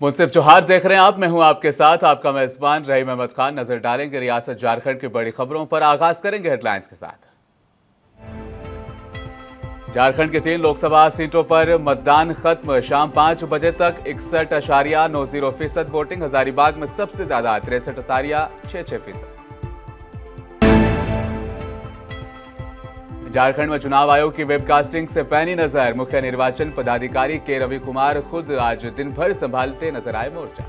मुंसिफ जोहार देख रहे हैं आप। मैं हूं आपके साथ आपका मेजबान रहीम अहमद खान। नजर डालेंगे रियासत झारखंड की बड़ी खबरों पर। आगाज करेंगे हेडलाइंस के साथ। झारखंड की 3 लोकसभा सीटों पर मतदान खत्म। शाम 5 बजे तक 61.90% वोटिंग। हजारीबाग में सबसे ज्यादा 63.66%। झारखंड में चुनाव आयोग की वेबकास्टिंग से पैनी नजर। मुख्य निर्वाचन पदाधिकारी के रवि कुमार खुद आज दिन भर संभालते नजर आए मोर्चा।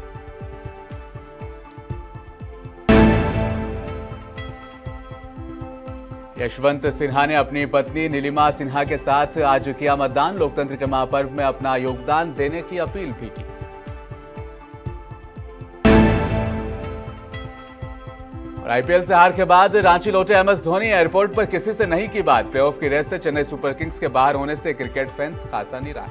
यशवंत सिन्हा ने अपनी पत्नी नीलिमा सिन्हा के साथ आज किया मतदान। लोकतंत्र के महापर्व में अपना योगदान देने की अपील भी की। और आईपीएल से हार के बाद रांची लौटे एमएस धोनी। एयरपोर्ट पर किसी से नहीं की बात। प्लेऑफ की रेस से चेन्नई सुपर किंग्स के बाहर होने से क्रिकेट फैंस खासा निराश।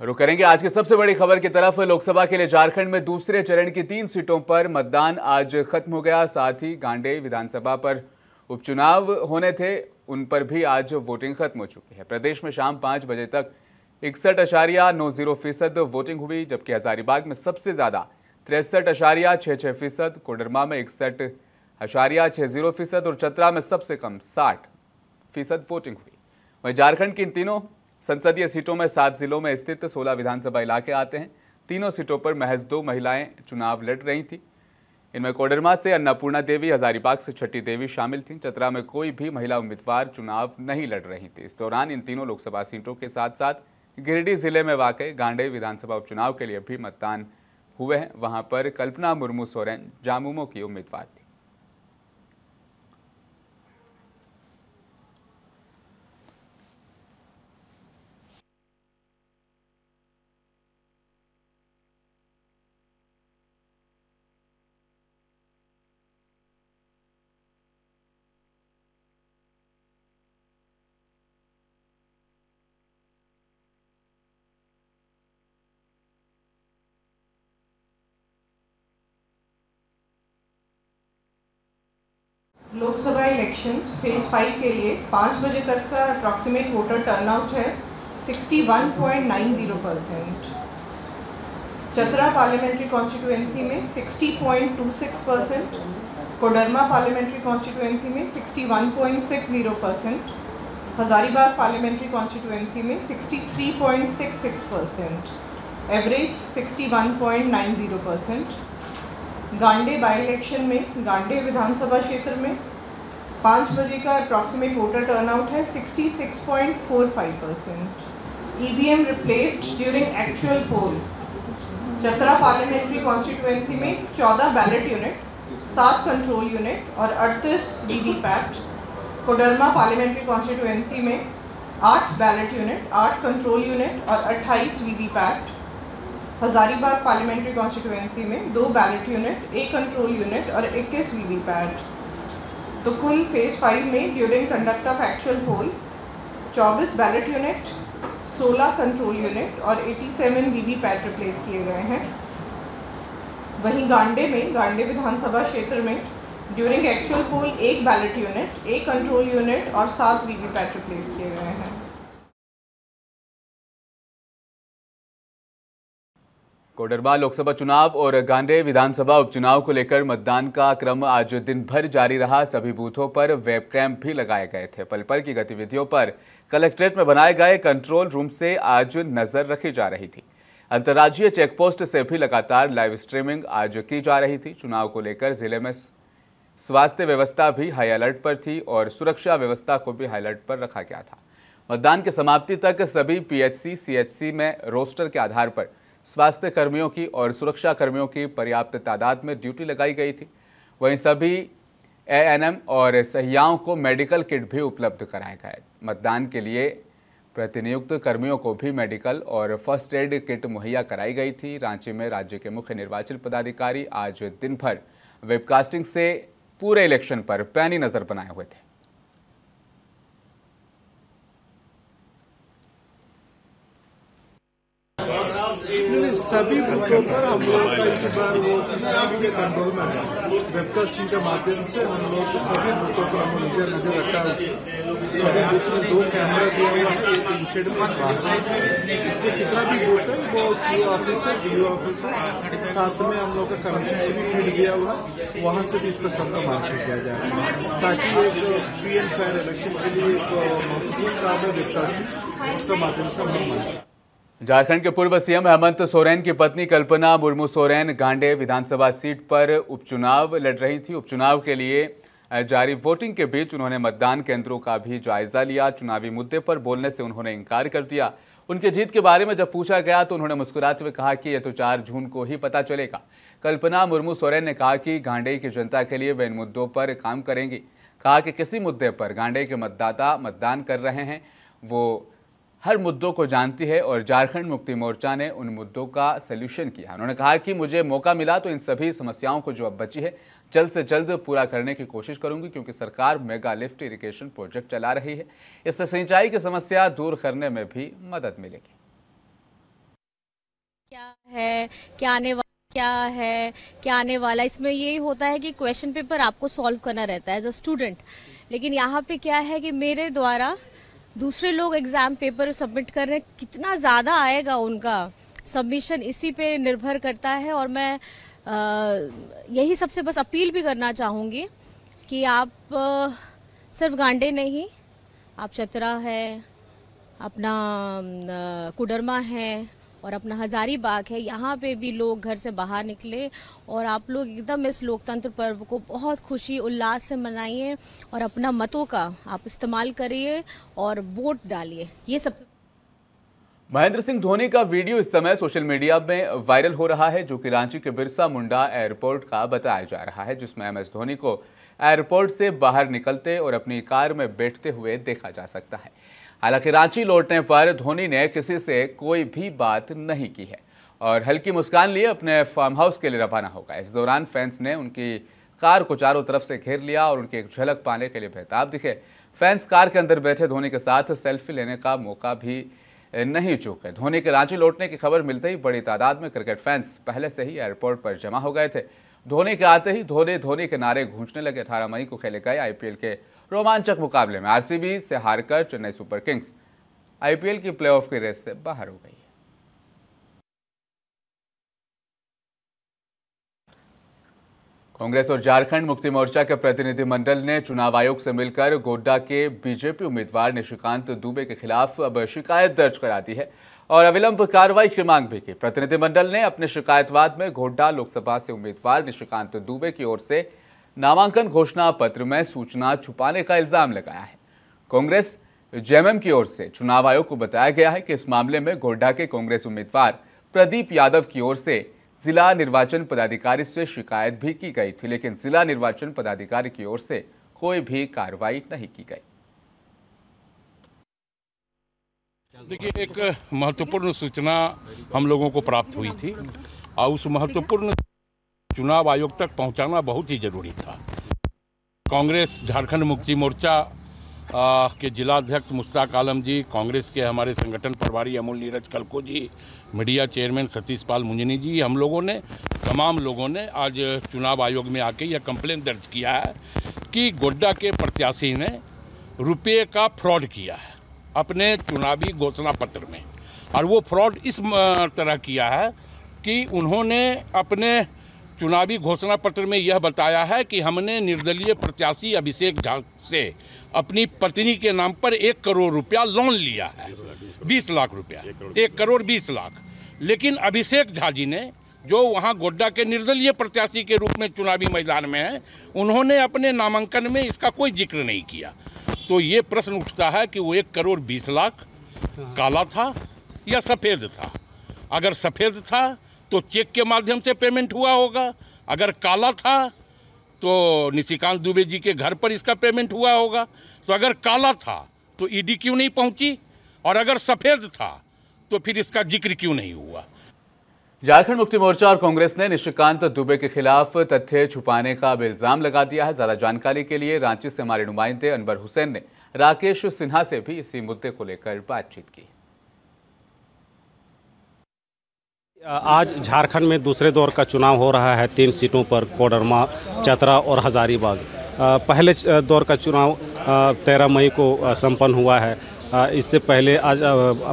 रुक करेंगे आज की सबसे बड़ी खबर की तरफ। लोकसभा के लिए झारखंड में दूसरे चरण की 3 सीटों पर मतदान आज खत्म हो गया। साथ ही गांडेय विधानसभा पर उपचुनाव होने थे, उन पर भी आज वोटिंग खत्म हो चुकी है। प्रदेश में शाम 5 बजे तक 61.90% वोटिंग हुई, जबकि हजारीबाग में सबसे ज्यादा 63.66%, कोडरमा में 61.60% और चतरा में सबसे कम 60% वोटिंग हुई। वहीं झारखंड की इन तीनों संसदीय सीटों में 7 जिलों में स्थित 16 विधानसभा इलाके आते हैं। तीनों सीटों पर महज 2 महिलाएं चुनाव लड़ रही थी। इनमें कोडरमा से अन्नपूर्णा देवी, हजारीबाग से छठी देवी शामिल थीं। चतरा में कोई भी महिला उम्मीदवार चुनाव नहीं लड़ रही थी। इस दौरान इन तीनों लोकसभा सीटों के साथ साथ गिरिडीह जिले में वाकई गांडेय विधानसभा उपचुनाव के लिए भी मतदान हुए हैं। वहां पर कल्पना मुर्मू सोरेन जामुमो की उम्मीदवार थी। लोकसभा इलेक्शंस फेज 5 के लिए 5 बजे तक का अप्रॉक्सीमेट वोटर टर्नआउट है 61.90%। चतरा पार्लियामेंट्री कॉन्स्टिट्यूएंसी में 60.26%, कोडरमा पार्लियामेंट्री कॉन्स्टिट्यूएंसी में 61.60%, हजारीबाग पार्लियामेंट्री कॉन्स्टिट्यूएंसी में 63.66%, एवरेज 61.90%। गांडेय बाई इलेक्शन में गांडेय विधानसभा क्षेत्र में 5 बजे का अप्रॉक्सीमेट वोटर टर्नआउट है 66.45%। ईवीएम रिप्लेस्ड ड्यूरिंग एक्चुअल पोल। चतरा पार्लियामेंट्री कॉन्स्टिट्यूएंसी में 14 बैलेट यूनिट, 7 कंट्रोल यूनिट और 38 वीवीपैट। कोडरमा पार्लियामेंट्री कॉन्स्टिट्यूएंसी में 8 बैलेट यूनिट, 8 कंट्रोल यूनिट और 28 वीवीपैट। हजारीबाग पार्लियामेंट्री कॉन्स्टिट्यूएंसी में 2 बैलेट यूनिट, 1 कंट्रोल यूनिट और 21 वीवीपैट। तो कुल फेज 5 में during conduct of actual poll 24 ballot unit, 16 control unit और 87 वीवीपैट रिप्लेस किए गए हैं। वहीं गांडेय में गांडेय विधानसभा क्षेत्र में ड्यूरिंग एक्चुअल पोल 1 बैलेट यूनिट, 1 कंट्रोल यूनिट और 7 वीवीपैट रिप्लेस किए गए हैं। कोडरमा लोकसभा चुनाव और गांडेय विधानसभा उपचुनाव को लेकर मतदान का क्रम आज दिन भर जारी रहा। सभी बूथों पर वेबकैम भी लगाए गए थे। पल पल की गतिविधियों पर कलेक्ट्रेट में बनाए गए कंट्रोल रूम से आज नजर रखी जा रही थी। अंतर्राज्यीय चेकपोस्ट से भी लगातार लाइव स्ट्रीमिंग आज की जा रही थी। चुनाव को लेकर जिले में स्वास्थ्य व्यवस्था भी हाई अलर्ट पर थी और सुरक्षा व्यवस्था को भी हाई अलर्ट पर रखा गया था। मतदान की समाप्ति तक सभी पीएचसी, सीएचसी में रोस्टर के आधार पर स्वास्थ्य कर्मियों की और सुरक्षा कर्मियों की पर्याप्त तादाद में ड्यूटी लगाई गई थी। वहीं सभी एएनएम और सहियाओं को मेडिकल किट भी उपलब्ध कराए गए। मतदान के लिए प्रतिनियुक्त कर्मियों को भी मेडिकल और फर्स्ट एड किट मुहैया कराई गई थी। रांची में राज्य के मुख्य निर्वाचन पदाधिकारी आज दिन भर वेबकास्टिंग से पूरे इलेक्शन पर पैनी नजर बनाए हुए थे। सभी के ऊपर हम लोग का इस बार वो सीसीटीवी के कंट्रोल में है। वेबकास्टिंग के माध्यम से हम लोग सभी बूथों पर हम नजर रखा है। सभी बूथ में 2 कैमरा दिया हुआ है, एक इनसाइड में बाहर। इसमें कितना भी बूथ है वो सीओ ऑफिस है, डीओ ऑफिस है, साथ में हम लोग का कमीशन से भी फीड दिया हुआ है, वहाँ से भी इसका सबका मार्केट किया जा रहा है ताकि एक फ्री एंड फेयर इलेक्शन के लिए एक महत्वपूर्ण काम है वेबकास्टिंग, उसका माध्यम से हम लोग मानते हैं। झारखंड के पूर्व सीएम हेमंत सोरेन की पत्नी कल्पना मुर्मू सोरेन गांडे विधानसभा सीट पर उपचुनाव लड़ रही थी। उपचुनाव के लिए जारी वोटिंग के बीच उन्होंने मतदान केंद्रों का भी जायजा लिया। चुनावी मुद्दे पर बोलने से उन्होंने इनकार कर दिया। उनकी जीत के बारे में जब पूछा गया तो उन्होंने मुस्कुराते हुए कहा कि यह तो 4 जून को ही पता चलेगा। कल्पना मुर्मू सोरेन ने कहा कि गांडे की जनता के लिए वे इन मुद्दों पर काम करेंगी। कहा कि किसी मुद्दे पर गांडे के मतदाता मतदान कर रहे हैं, वो हर मुद्दों को जानती है और झारखंड मुक्ति मोर्चा ने उन मुद्दों का सलूशन किया। उन्होंने कहा कि मुझे मौका मिला तो इन सभी समस्याओं को जो अब बची है जल्द से जल्द पूरा करने की कोशिश करूंगी, क्योंकि सरकार मेगा लिफ्ट इरिगेशन प्रोजेक्ट चला रही है। इससे सिंचाई की समस्या दूर करने में भी मदद मिलेगी। क्या है, क्या आने वाला, इसमें यही होता है कि क्वेश्चन पेपर आपको सॉल्व करना रहता है एज अ स्टूडेंट। लेकिन यहाँ पे क्या है कि मेरे द्वारा दूसरे लोग एग्जाम पेपर सबमिट कर रहे हैं, कितना ज़्यादा आएगा उनका सबमिशन इसी पे निर्भर करता है। और मैं यही सबसे बस अपील भी करना चाहूँगी कि आप सिर्फ गांडे नहीं, आप चतरा है, अपना कुडरमा है और अपना हजारीबाग है, यहाँ पे भी लोग घर से बाहर निकले और आप लोग एकदम इस लोकतंत्र पर्व को बहुत खुशी उल्लास से मनाइए और अपना मतों का आप इस्तेमाल करिए और वोट डालिए। ये सब। महेंद्र सिंह धोनी का वीडियो इस समय सोशल मीडिया में वायरल हो रहा है, जो कि रांची के बिरसा मुंडा एयरपोर्ट का बताया जा रहा है, जिसमें MS धोनी को एयरपोर्ट से बाहर निकलते और अपनी कार में बैठते हुए देखा जा सकता है। हालांकि रांची लौटने पर धोनी ने किसी से कोई भी बात नहीं की है और हल्की मुस्कान लिए अपने फार्म हाउस के लिए रवाना हो गए। इस दौरान फैंस ने उनकी कार को चारों तरफ से घेर लिया और उनकी एक झलक पाने के लिए बेताब दिखे। फैंस कार के अंदर बैठे धोनी के साथ सेल्फी लेने का मौका भी नहीं चूके। धोनी के रांची लौटने की खबर मिलते ही बड़ी तादाद में क्रिकेट फैंस पहले से ही एयरपोर्ट पर जमा हो गए थे। धोनी के आते ही धोनी के नारे गूंजने लगे। 18 मई को खेले गए IPL के रोमांचक मुकाबले में RCB से हारकर चेन्नई सुपर किंग्स IPL की प्लेऑफ की रेस से बाहर हो गई है। कांग्रेस और झारखंड मुक्ति मोर्चा के प्रतिनिधिमंडल ने चुनाव आयोग से मिलकर गोड्डा के बीजेपी उम्मीदवार निशिकांत दुबे के खिलाफ अब शिकायत दर्ज करा दी है और अविलंब कार्रवाई की मांग भी की। प्रतिनिधिमंडल ने अपने शिकायतवाद में गोड्डा लोकसभा से उम्मीदवार निशिकांत दुबे की ओर से नामांकन घोषणा पत्र में सूचना छुपाने का इल्जाम लगाया है। कांग्रेस JMM की ओर से चुनाव आयोग को बताया गया है कि इस मामले में गोड्डा के कांग्रेस उम्मीदवार प्रदीप यादव की ओर से जिला निर्वाचन पदाधिकारी से शिकायत भी की गई थी, लेकिन जिला निर्वाचन पदाधिकारी की ओर से कोई भी कार्रवाई नहीं की गई। देखिए, एक महत्वपूर्ण सूचना हम लोगों को प्राप्त हुई थी और उस महत्वपूर्ण चुनाव आयोग तक पहुंचाना बहुत ही जरूरी था। कांग्रेस झारखंड मुक्ति मोर्चा के जिलाध्यक्ष मुश्ताक आलम जी, कांग्रेस के हमारे संगठन प्रभारी अमूल नीरज कलको जी, मीडिया चेयरमैन सतीश पाल मुंजनी जी, हम लोगों ने तमाम लोगों ने आज चुनाव आयोग में आके यह कंप्लेंट दर्ज किया है कि गोड्डा के प्रत्याशी ने रुपये का फ्रॉड किया है अपने चुनावी घोषणा पत्र में। और वो फ्रॉड इस तरह किया है कि उन्होंने अपने चुनावी घोषणा पत्र में यह बताया है कि हमने निर्दलीय प्रत्याशी अभिषेक झा से अपनी पत्नी के नाम पर 1 करोड़ रुपया लोन लिया है, 20 लाख रुपया, 1 करोड़ 20 लाख। लेकिन अभिषेक झा जी ने, जो वहां गोड्डा के निर्दलीय प्रत्याशी के रूप में चुनावी मैदान में है, उन्होंने अपने नामांकन में इसका कोई जिक्र नहीं किया। तो ये प्रश्न उठता है कि वो 1 करोड़ 20 लाख काला था या सफ़ेद था। अगर सफ़ेद था तो चेक के माध्यम से पेमेंट हुआ होगा, अगर काला था तो निशिकांत दुबे जी के घर पर इसका पेमेंट हुआ होगा। तो अगर काला था तो ईडी क्यों नहीं पहुंची, और अगर सफ़ेद था तो फिर इसका जिक्र क्यों नहीं हुआ। झारखंड मुक्ति मोर्चा और कांग्रेस ने निशिकांत दुबे के खिलाफ तथ्य छुपाने का इल्जाम लगा दिया है। ज्यादा जानकारी के लिए रांची से हमारे नुमाइंदे अनवर हुसैन ने राकेश सिन्हा से भी इसी मुद्दे को लेकर बातचीत की। आज झारखंड में दूसरे दौर का चुनाव हो रहा है 3 सीटों पर, कोडरमा, चतरा और हजारीबाग। पहले दौर का चुनाव 13 मई को संपन्न हुआ है। इससे पहले आज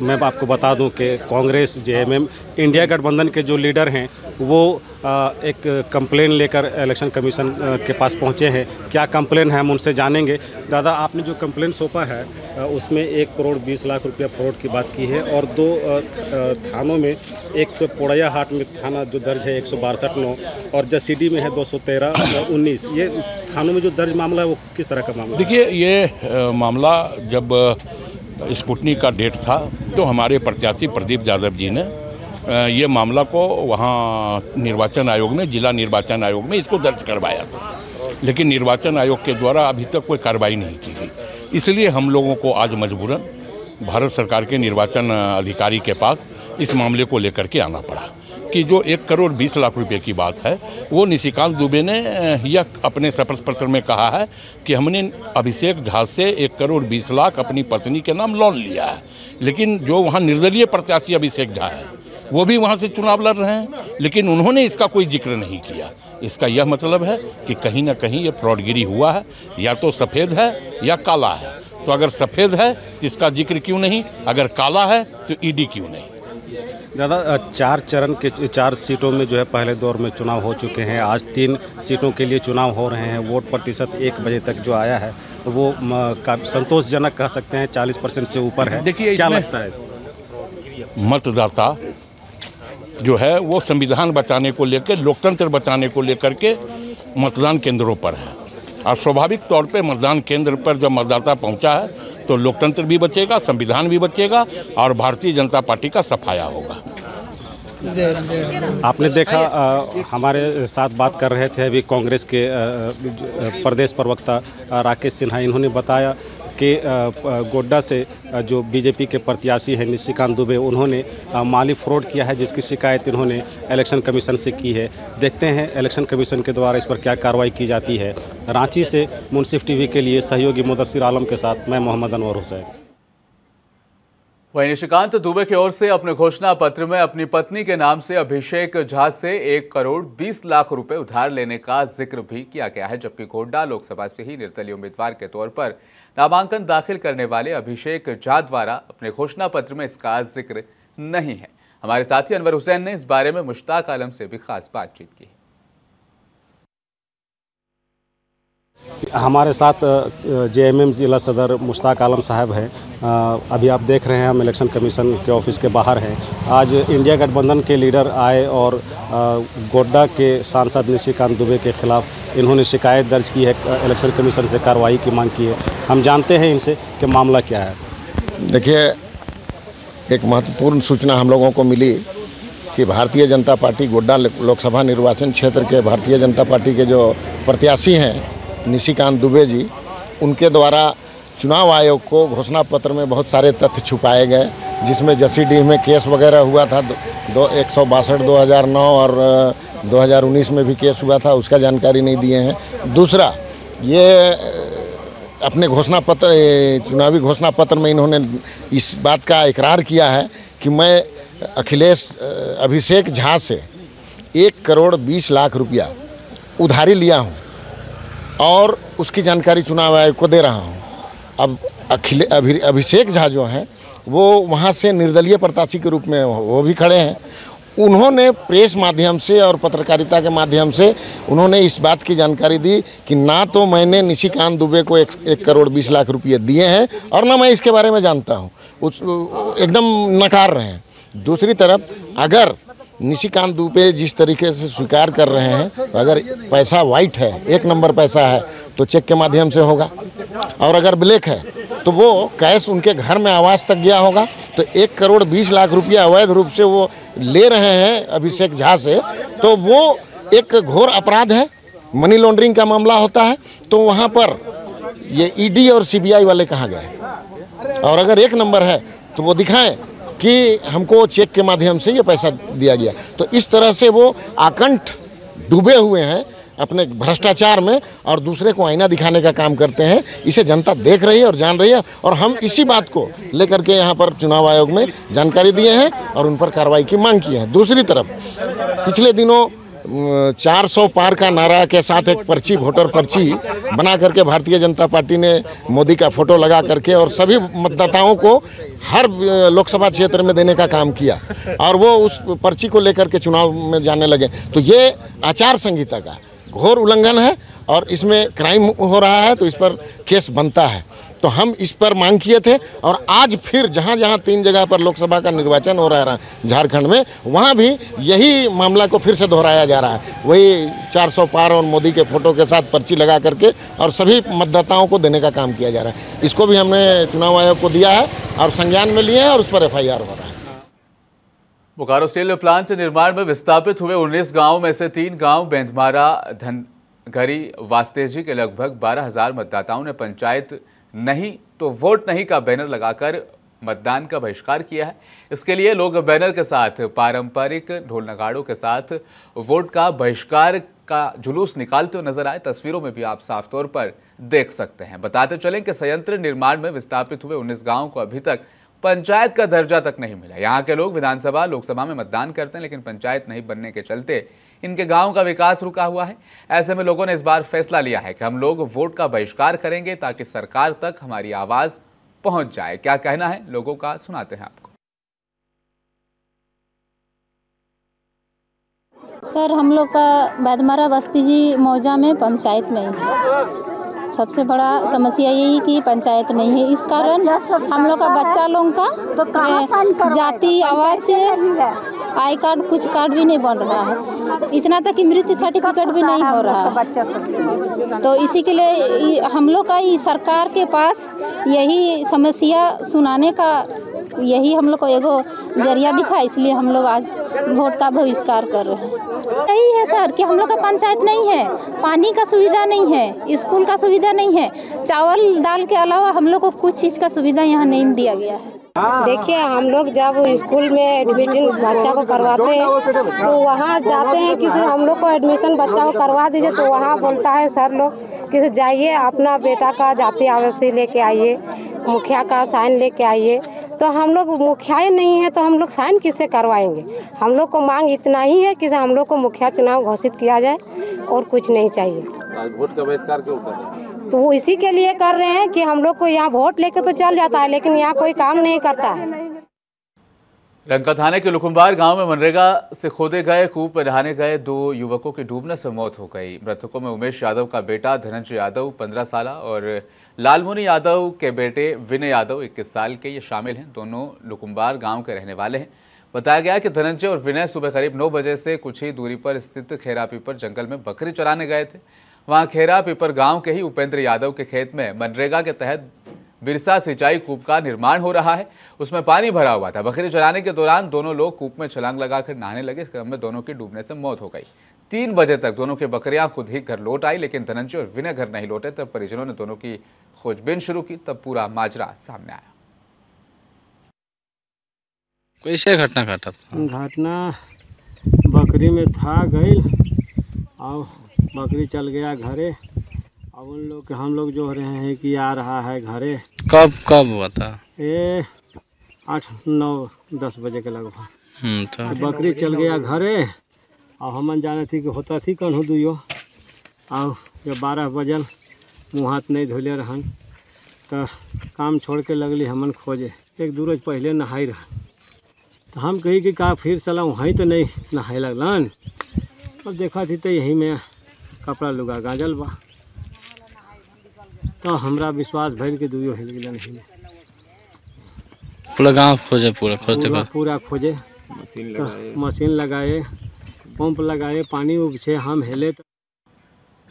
मैं आपको बता दूं कि कांग्रेस, जेएमएम, इंडिया गठबंधन के जो लीडर हैं वो एक कंप्लेन लेकर इलेक्शन कमीशन के पास पहुंचे हैं। क्या कंप्लेन है हम उनसे जानेंगे। दादा, आपने जो कंप्लेन सौंपा है उसमें 1 करोड़ 20 लाख रुपया फ्रॉड की बात की है और 2 थानों में, एक तो पोड़ैया हाट में थाना जो दर्ज है 162/9 और जसीडी में है 213/19। ये थानों में जो दर्ज मामला है वो किस तरह का मामला है? देखिए, ये मामला जब स्पुतनिक का डेट था तो हमारे प्रत्याशी प्रदीप यादव जी ने ये मामला को वहाँ निर्वाचन आयोग में, जिला निर्वाचन आयोग में इसको दर्ज करवाया था, लेकिन निर्वाचन आयोग के द्वारा अभी तक कोई कार्रवाई नहीं की गई। इसलिए हम लोगों को आज मजबूरन भारत सरकार के निर्वाचन अधिकारी के पास इस मामले को लेकर के आना पड़ा कि जो 1 करोड़ 20 लाख रुपए की बात है वो निशिकांत दुबे ने यह अपने शपथ पत्र में कहा है कि हमने अभिषेक झा से 1 करोड़ 20 लाख अपनी पत्नी के नाम लोन लिया है, लेकिन जो वहाँ निर्दलीय प्रत्याशी अभिषेक झा है वो भी वहाँ से चुनाव लड़ रहे हैं, लेकिन उन्होंने इसका कोई जिक्र नहीं किया। इसका यह मतलब है कि कहीं ना कहीं ये फ्रॉडगिरी हुआ है, या तो सफ़ेद है या काला है। तो अगर सफ़ेद है तो इसका जिक्र क्यों नहीं, अगर काला है तो ईडी क्यों नहीं। दादा, 4 चरण के 4 सीटों में जो है पहले दौर में चुनाव हो चुके हैं। आज 3 सीटों के लिए चुनाव हो रहे हैं। वोट प्रतिशत 1 बजे तक जो आया है वो संतोषजनक कह सकते हैं, 40% से ऊपर है। देखिए, क्या लगता है? मतदाता जो है वो संविधान बचाने को लेकर, लोकतंत्र बचाने को लेकर के मतदान केंद्रों पर है, और स्वाभाविक तौर पे मतदान केंद्र पर जब मतदाता पहुंचा है तो लोकतंत्र भी बचेगा, संविधान भी बचेगा और भारतीय जनता पार्टी का सफाया होगा। आपने देखा, हमारे साथ बात कर रहे थे अभी कांग्रेस के प्रदेश प्रवक्ता राकेश सिन्हा। इन्होंने बताया कि गोड्डा से जो बीजेपी के प्रत्याशी हैं निशिकांत दुबे, उन्होंने माली फ्रॉड किया है जिसकी शिकायत इन्होंने इलेक्शन कमीशन से की है। देखते हैं इलेक्शन कमीशन के द्वारा इस पर क्या कार्रवाई की जाती है। रांची से मुंसिफ टीवी के लिए सहयोगी मुदस्सिर आलम के साथ मैं मोहम्मद अनवर हुसैन। वहीं निशिकांत दुबे की ओर से अपने घोषणा पत्र में अपनी पत्नी के नाम से अभिषेक झा से 1 करोड़ 20 लाख रुपए उधार लेने का जिक्र भी किया गया है, जबकि गोड्डा लोकसभा से ही निर्दलीय उम्मीदवार के तौर पर नामांकन दाखिल करने वाले अभिषेक झा द्वारा अपने घोषणा पत्र में इसका जिक्र नहीं है। हमारे साथी अनवर हुसैन ने इस बारे में मुश्ताक आलम से भी खास बातचीत की। हमारे साथ जेएमएम जिला सदर मुश्ताक आलम साहब हैं। अभी आप देख रहे हैं हम इलेक्शन कमीशन के ऑफिस के बाहर हैं। आज इंडिया गठबंधन के लीडर आए और गोड्डा के सांसद निशिकांत दुबे के खिलाफ इन्होंने शिकायत दर्ज की है, इलेक्शन कमीशन से कार्रवाई की मांग की है। हम जानते हैं इनसे कि मामला क्या है। देखिए, एक महत्वपूर्ण सूचना हम लोगों को मिली कि भारतीय जनता पार्टी गोड्डा लोकसभा निर्वाचन क्षेत्र के भारतीय जनता पार्टी के जो प्रत्याशी हैं निशिकांत दुबे जी, उनके द्वारा चुनाव आयोग को घोषणा पत्र में बहुत सारे तथ्य छुपाए गए, जिसमें जसीडीह में केस वगैरह हुआ था 162 2009 और 2019 में भी केस हुआ था, उसका जानकारी नहीं दिए हैं। दूसरा, ये अपने घोषणा पत्र, चुनावी घोषणा पत्र में इन्होंने इस बात का इकरार किया है कि मैं अभिषेक झा से 1 करोड़ 20 लाख रुपया उधारी लिया हूँ और उसकी जानकारी चुनाव आयोग को दे रहा हूँ। अब अभिषेक झा जो हैं वो वहाँ से निर्दलीय प्रत्याशी के रूप में वो भी खड़े हैं। उन्होंने प्रेस माध्यम से और पत्रकारिता के माध्यम से उन्होंने इस बात की जानकारी दी कि ना तो मैंने निशिकांत दुबे को 1 करोड़ 20 लाख रुपये दिए हैं और ना मैं इसके बारे में जानता हूँ। एकदम नकार रहे हैं। दूसरी तरफ, अगर निशिकांत दुबे जिस तरीके से स्वीकार कर रहे हैं, तो अगर पैसा वाइट है, 1 नंबर पैसा है, तो चेक के माध्यम से होगा, और अगर ब्लैक है तो वो कैश उनके घर में आवास तक गया होगा। तो 1 करोड़ 20 लाख रुपया अवैध रूप से वो ले रहे हैं अभिषेक झा से, तो वो एक घोर अपराध है, मनी लॉन्ड्रिंग का मामला होता है। तो वहाँ पर ये ईडी और सीबीआई वाले कहाँ गए? और अगर 1 नंबर है तो वो दिखाएं कि हमको चेक के माध्यम से ये पैसा दिया गया। तो इस तरह से वो आकंठ डूबे हुए हैं अपने भ्रष्टाचार में और दूसरे को आईना दिखाने का काम करते हैं। इसे जनता देख रही है और जान रही है, और हम इसी बात को लेकर के यहाँ पर चुनाव आयोग में जानकारी दिए हैं और उन पर कार्रवाई की मांग की है। दूसरी तरफ पिछले दिनों 400 पार का नारा के साथ एक पर्ची, वोटर पर्ची बना करके भारतीय जनता पार्टी ने मोदी का फोटो लगा करके और सभी मतदाताओं को हर लोकसभा क्षेत्र में देने का काम किया, और वो उस पर्ची को लेकर के चुनाव में जाने लगे। तो ये आचार संहिता का घोर उल्लंघन है और इसमें क्राइम हो रहा है, तो इस पर केस बनता है। तो हम इस पर मांग किए थे, और आज फिर जहाँ जहाँ 3 जगह पर लोकसभा का निर्वाचन हो रहा है झारखंड में, वहाँ भी यही मामला को फिर से दोहराया जा रहा है। वही 400 पार और मोदी के फोटो के साथ पर्ची लगा करके और सभी मतदाताओं को देने का काम किया जा रहा है। इसको भी हमने चुनाव आयोग को दिया है और संज्ञान में लिए हैं और उस पर FIR हो रहा है। बोकारो स्टील प्लांट निर्माण में विस्थापित हुए 19 गांव में से 3 गांव बेंदमारा, धनगरी, वास्तेजी के लगभग 12,000 मतदाताओं ने पंचायत नहीं तो वोट नहीं का बैनर लगाकर मतदान का बहिष्कार किया है। इसके लिए लोग बैनर के साथ पारंपरिक ढोल नगाड़ों के साथ वोट का बहिष्कार का जुलूस निकालते हुए नजर आए। तस्वीरों में भी आप साफ तौर पर देख सकते हैं। बताते चलें कि संयंत्र निर्माण में विस्थापित हुए 19 गांवों को अभी तक पंचायत का दर्जा तक नहीं मिला। यहाँ के लोग विधानसभा, लोकसभा में मतदान करते हैं, लेकिन पंचायत नहीं बनने के चलते इनके गांव का विकास रुका हुआ है। ऐसे में लोगों ने इस बार फैसला लिया है कि हम लोग वोट का बहिष्कार करेंगे ताकि सरकार तक हमारी आवाज पहुंच जाए। क्या कहना है लोगों का, सुनाते हैं आपको। सर, हम लोग का बेंदमारा बस्ती जी मौजा में पंचायत नहीं है। सबसे बड़ा समस्या यही कि पंचायत नहीं है। इस कारण हम लोग का बच्चा लोगों का जाति आवास से आई कार्ड, कुछ कार्ड भी नहीं बन रहा है। इतना तक कि मृत्यु सर्टिफिकेट भी नहीं हो रहा है। तो इसी के लिए हम लोग का सरकार के पास यही समस्या सुनाने का यही हम लोग को एगो जरिया दिखा, इसलिए हम लोग आज वोट का बहिष्कार कर रहे हैं। यही है सर कि हम लोग का पंचायत नहीं है, पानी का सुविधा नहीं है, स्कूल का सुविधा नहीं है, चावल दाल के अलावा हम लोग को कुछ चीज़ का सुविधा यहाँ नहीं दिया गया है। देखिए, हम लोग जब स्कूल में एडमिशन बच्चा को करवाते हैं तो वहाँ जाते हैं, किसी हम लोग को एडमिशन बच्चा को करवा दीजिए, तो वहाँ बोलता है सर लोग किसी जाइए अपना बेटा का जाति आवासीय लेके आइए, मुखिया का साइन लेके आइए। तो हम लोग मुखिया नहीं है तो हम लोग साइन किससे करवाएंगे। हम लोग को मांग इतना ही है कि हम लोग को मुखिया चुनाव घोषित किया जाए और कुछ नहीं चाहिए। वोट का बहिष्कार क्यों कर रहे हैं? तो वो इसी के लिए कर रहे हैं कि हम लोग को यहाँ वोट लेके तो चल जाता है, लेकिन यहाँ कोई काम नहीं करता है। लंका थाने के लुकुम्बार गांव में मनरेगा से खोदे गए कूप में नहाने गए 2 युवकों की डूबने से मौत हो गई। मृतकों में उमेश यादव का बेटा धनंजय यादव 15 साल और लालमुनि यादव के बेटे विनय यादव 21 साल के ये शामिल हैं। दोनों लुकुम्बार गांव के रहने वाले हैं। बताया गया कि धनंजय और विनय सुबह करीब 9 बजे से कुछ ही दूरी पर स्थित खेरा पीपर जंगल में बकरी चराने गए थे। वहां खेरा पीपर गांव के ही उपेंद्र यादव के खेत में मनरेगा के तहत बिरसा सिंचाई कूप का निर्माण हो रहा है। उसमें पानी भरा हुआ था। बकरी चराने के दौरान दोनों लोग कूप में छलांग लगाकर नहाने लगे। इस क्रम में दोनों की डूबने से मौत हो गई। 3 बजे तक दोनों की बकरियां खुद ही घर लौट आई, लेकिन धनंजय और विनय घर नहीं लौटे। तब परिजनों ने दोनों की खोजबीन शुरू की। तब पूरा माजरा सामने आया। कैसे घटना घटा? घटना बकरी में था गई और बकरी चल गया घरे। अब उन लोग हम लोग जो रहे हैं कि आ रहा है घरे। कब हुआ था? ये 8, 9, 10 बजे के लगभग। तो बकरी चल गया घरे और हमन जाने थी कि होता थी कन्हू दुइयो। और जब 12 बजल मुँह हाथ नहीं धोले रहन तो काम छोड़ के लगली हमन खोजे। 1-2 रोज पहले नहाई रहन तो हम कही कि का फिर सला वहीं तो नहीं नहाए लगलन। अब देखा थी तो यहीं में कपड़ा लुगा गांजल बा। तो हमरा विश्वास भइल के दुइयो हिल गेलन। नहीं पूरा गांव खोजे, पूरा खोजे, मशीन लगाए, पंप लगाए, पानी उबछे, हम हिले।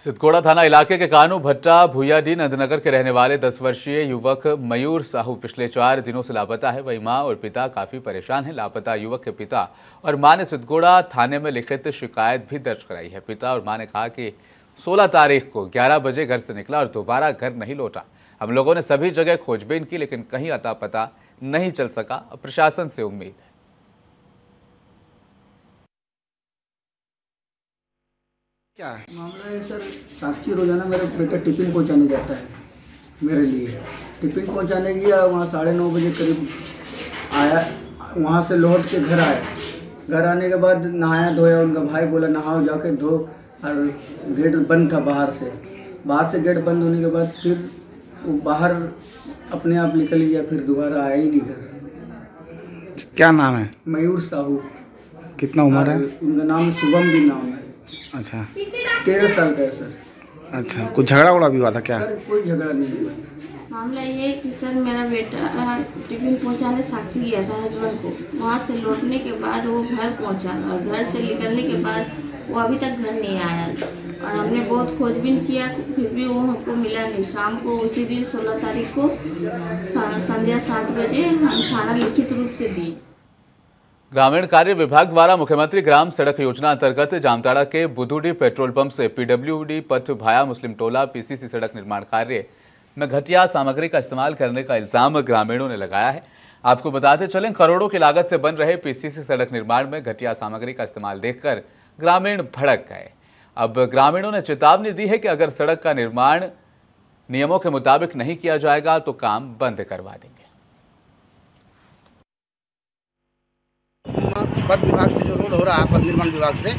सिद्धगोड़ा थाना इलाके के कानू भट्टा भूयाडी नंदनगर के रहने वाले 10 वर्षीय युवक मयूर साहू पिछले 4 दिनों से लापता है। वही मां और पिता काफी परेशान हैं। लापता युवक के पिता और मां ने सिद्धगोड़ा थाने में लिखित शिकायत भी दर्ज कराई है। पिता और मां ने कहा कि 16 तारीख को 11 बजे घर से निकला और दोबारा घर नहीं लौटा। हम लोगों ने सभी जगह खोजबीन की, लेकिन कहीं अता पता नहीं चल सका। प्रशासन से उम्मीद है। क्या मामला है सर, साक्षी रोजाना मेरा बेटा टिफिन पहुंचाने जाता है मेरे लिए। टिफिन पहुंचाने गया, वहाँ 9:30 बजे करीब आया, वहाँ से लौट के घर आया। घर आने के बाद नहाया धोया, उनका भाई बोला नहाओ जाके धो, और गेट बंद था बाहर से गेट बंद होने के बाद फिर वो बाहर अपने आप निकल गया, फिर दोबारा आया ही नहीं घर। क्या नाम है? मयूर साहू। कितना उम्र है? उनका नाम शुभम भी नाम है। अच्छा, 13 साल का है सर। अच्छा, कुछ झगड़ा उड़ा भी हुआ था क्या? सर कोई झगड़ा नहीं हुआ। मामला ये है कि सर मेरा बेटा टिफिन पहुंचाने साक्षी गया था हस्बैंड को, वहाँ से लौटने के बाद वो घर पहुंचा, और घर से निकलने के बाद वो अभी तक घर नहीं आया, और हमने बहुत खोजबीन किया, फिर भी वो हमको मिला नहीं। शाम को उसी दिन 16 तारीख को संध्या 7 बजे हम थाना लिखित रूप से दिए। ग्रामीण कार्य विभाग द्वारा मुख्यमंत्री ग्राम सड़क योजना अंतर्गत जामताड़ा के बुधुडी पेट्रोल पंप से पीडब्ल्यूडी पथ भाया मुस्लिम टोला पीसीसी सड़क निर्माण कार्य में घटिया सामग्री का इस्तेमाल करने का इल्जाम ग्रामीणों ने लगाया है। आपको बताते चलें, करोड़ों की लागत से बन रहे पीसीसी सड़क निर्माण में घटिया सामग्री का इस्तेमाल देखकर ग्रामीण भड़क गए। अब ग्रामीणों ने चेतावनी दी है कि अगर सड़क का निर्माण नियमों के मुताबिक नहीं किया जाएगा तो काम बंद करवा देंगे। पथ विभाग से जो रोड हो रहा है, पथ निर्माण विभाग से,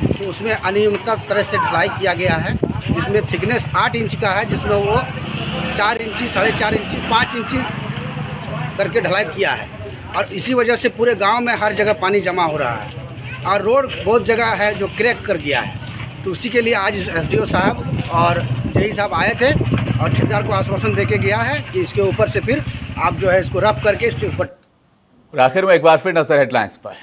तो उसमें अनियमित तरह से ढलाई किया गया है, जिसमें थिकनेस 8 इंच का है, जिसमें वो 4 इंची, 4.5 इंची, 5 इंची करके ढलाई किया है, और इसी वजह से पूरे गांव में हर जगह पानी जमा हो रहा है, और रोड बहुत जगह है जो क्रैक कर गया है। तो उसी के लिए आज एसडीओ साहब और जेई साहब आए थे, और ठेकेदार को आश्वासन देके गया है कि इसके ऊपर से फिर आप जो है इसको रफ करके इसके ऊपर। आखिर में एक बार फिर नजर हेडलाइंस पर।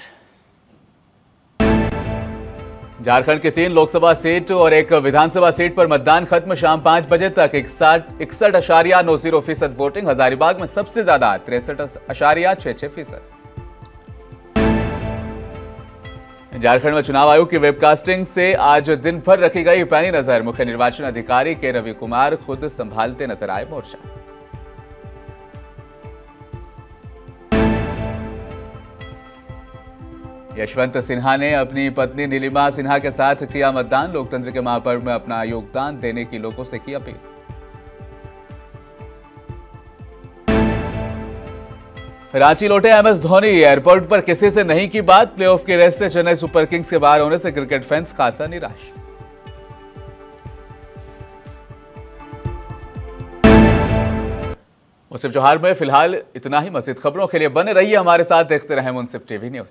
झारखंड के 3 लोकसभा सीट और 1 विधानसभा सीट पर मतदान खत्म। शाम 5 बजे तक 61.90% वोटिंग। हजारीबाग में सबसे ज्यादा 63.66%। झारखंड में चुनाव आयोग की वेबकास्टिंग से आज दिन भर रखी गई पैनी नजर। मुख्य निर्वाचन अधिकारी के रवि कुमार खुद संभालते नजर आए मोर्चा। यशवंत सिन्हा ने अपनी पत्नी नीलिमा सिन्हा के साथ किया मतदान। लोकतंत्र के महापर्व में अपना योगदान देने की लोगों से की अपील। रांची लौटे एमएस धोनी। एयरपोर्ट पर किसी से नहीं की बात। प्लेऑफ के रेस से चेन्नई सुपर किंग्स के बाहर होने से क्रिकेट फैंस खासा निराश। मुंसिफ जोहार में फिलहाल इतना ही। मजीद खबरों के लिए बने रहिए हमारे साथ, देखते रहें मुंसिफ टीवी न्यूज।